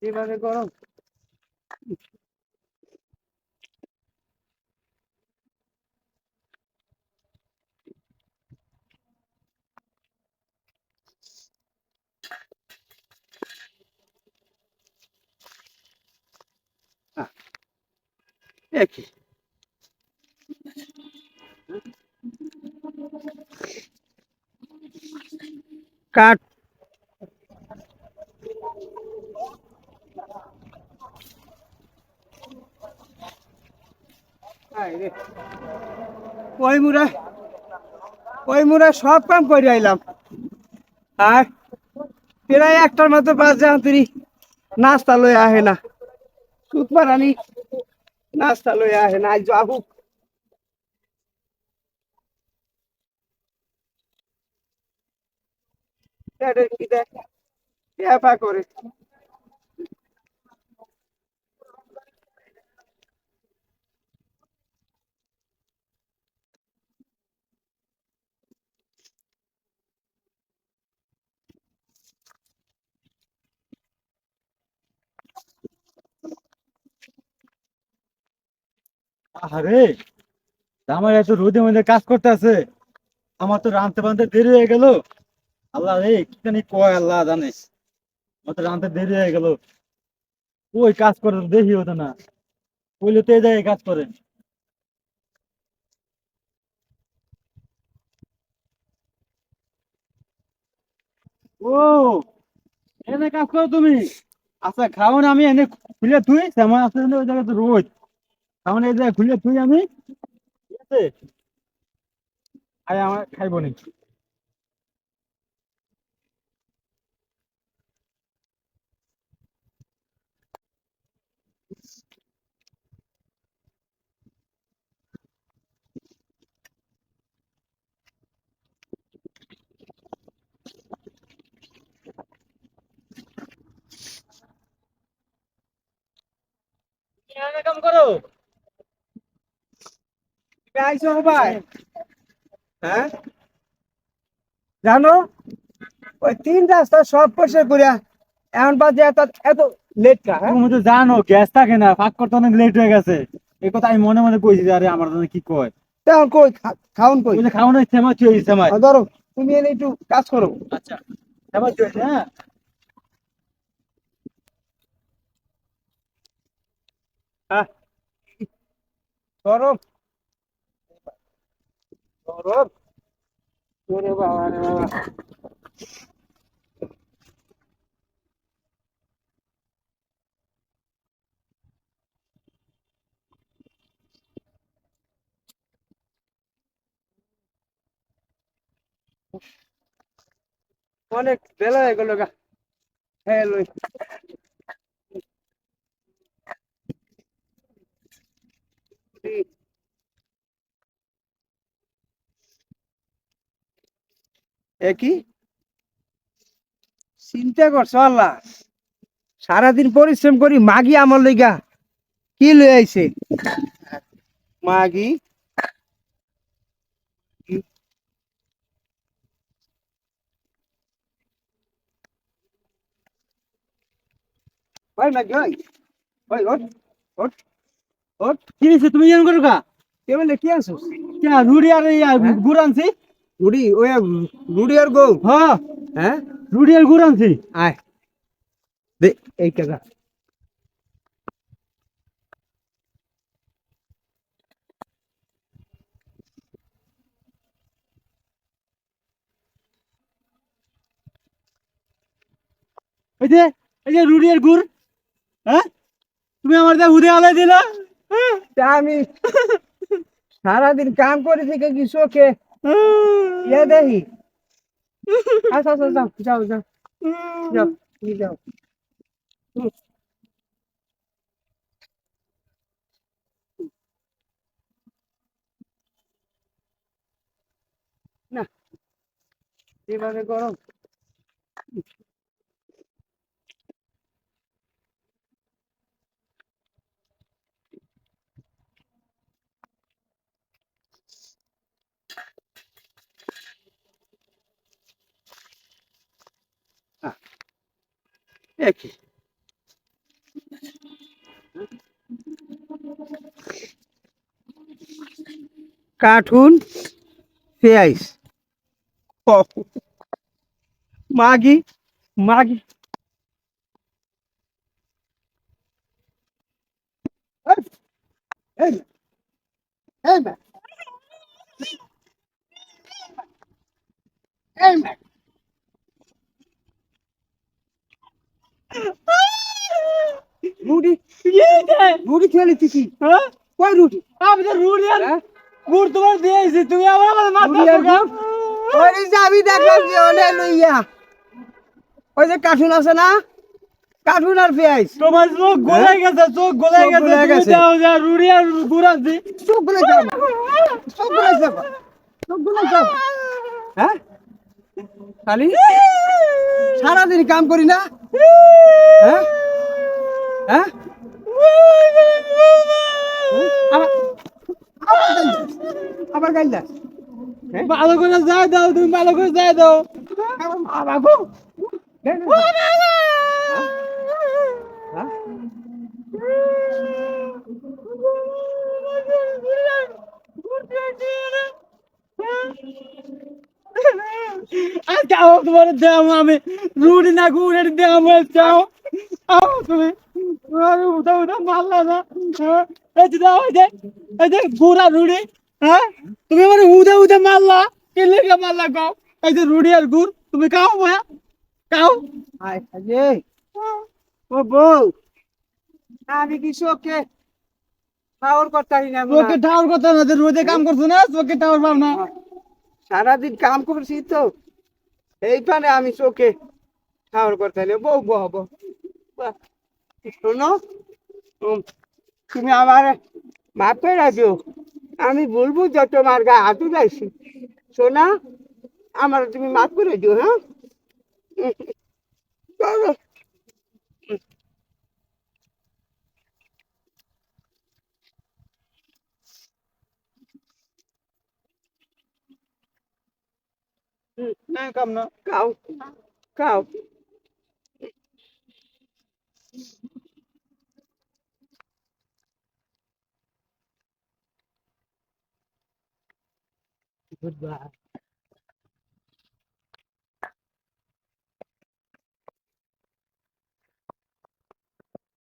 যেভাবে গরম। আহ, একই কাঠ। ওই মুড়া ওই মুড়া সব কাম করে আইলাম, আর প্রায় একটার মতো বাজে তিনি নাস্তা লই আহে না। সুতমা রানী নাস্তা লই আহে না, আজ আহুক কি দেখ করে। আরে আমার এত রোদের মধ্যে কাজ করতে আছে, আমার তো রানতে বানতে দেরি হয়ে গেল। আল্লাহ রে, কি জানি কয় আল্লাহ জানে। আমার তো রানতে দেরি হয়ে গেল। ওই কাজ করে তো দেখি হতো না, বললে তো এই জায়গায় কাজ করে। ও, এনে কাজ করো তুমি? আচ্ছা খাওয়ান আমি এনে খুলে থুই, সেমন আছে ওই জায়গায় তো রোদ। খাওয়ান এই জায়গায় খুলে থুই আমি, ঠিক আছে? আরে আমার খাইবো নি। এনে কাম করো। আইসো ভাই, হ্যাঁ জানো, ওই তিন রাস্তা সব পরিষ্কার করিয়া এখন বাজে এত এত লেট কা, হ্যাঁ? তুমি তো জানো গ্যাস থাকে না, ফাঁক করতে অনেক লেট হয়ে গেছে। এই কথা আমি মনে মনে কইছি যে আরে আমার জন্য কি কয়। তখন কই খাউন কই? ওই যে খাওয়ানোর সেমাই চুই সেমাই। ধরো তুমি এনে একটু কাজ করো। আচ্ছা, সেমাই চুই, হ্যাঁ। হ্যাঁ, গরম গরম। ওরে বাবা রে বাবা, অনেক বেলা হয়ে গেল গা। হ্যাঁ লই একই চিন্তা করছো আল্লাহ, সারাদিন পরিশ্রম করি মাগি আমার লইগা কি লই আইছে। মাগি ওই মাগি ওই, ওই ওঠ ওঠ ওঠ। কি হয়েছে তুমি এরকম করো কা? কে বলে কি আনছিস? কে রুড়ি আর হ্যাঁ গুড় আনছি। রুডি ওই রুডি আর গো। হ্যাঁ, হ্যাঁ রুড়ি আর গুড় আনছি। আয় দে এই টাকা। এই যে, এই যে রুড়ি আর গুড়, হ্যাঁ। তুমি আমার যা হুদে আলাই দিলা। হ্যাঁ। তা আমি সারাদিন কাম করে থেকে কি চোখে ইয়ে দেখি। আচ্ছা আচ্ছা যাও যাও যাও যাও তুমি যাও। হুম, না যেভাবে গরম। একই কার্টুন পেঁয়াজ মাগি মাগি এই, এই, এই মা, এই মা। রুটি রুটি খেয়ে নিতেছি হ্যাঁ কই রুটি আমি তো রুটি আর হ্যাঁ? গুড় তোমার দিয়েছি তুমি আমার রুটি আর গুড়? ওই যে আমি দেখলাম যে অনেক লইয়া ওই যে কার্টুন আছে না কার্টুন আর পেঁয়াজ তোমার চোখ গলে গেছে চোখ গলে চোখ গেছে গলে তুমি গেছে। দাও যা রুটি আর গুড় আনছি চোখ গুলো যাব চোখ গুলো যাব চোখ গুলো যাব হ্যাঁ খালি সারাদিন কাম করি না হ্যাঁ হ্যাঁ আবার আবার গাইলা হ্যাঁ ভালো করে যাই দাও তুমি ভালো করে যাই দাও আবার গো হ্যাঁ আর যাও তোমার দাও আমি রুটি না গুড় দাও আমার যাও আও তুমি আরে উঠা উঠা মারলা না হ্যাঁ? এই যে দাও এই যে গুড় আর রুটি হ্যাঁ তুমি আমার উদা উদা মারলা কি লেগে মারলা গাও এই যে রুটি আর গুড় তুমি খাও ভাইয়া খাও আয় রে ও বউ আমি কি শোকে পাওয়ার করতারি না তোকে টাওয়ার কথা না যে রোদে কাম করছো না তোকে টাওয়ার পাও না সারাদিন কাম করছি তো এইখানে আমি চোখে খাওয়ার করতে নেই বউ বউ বউ বাহ, শোনো তুমি আমার মাফ করে দিও আমি বলবো যে তোমার গায়ে হাঁটু যাইছি শোনা আমার তুমি মাফ করে দিও হ্যাঁ চলো। না কাম না খাও খাও Goodbye.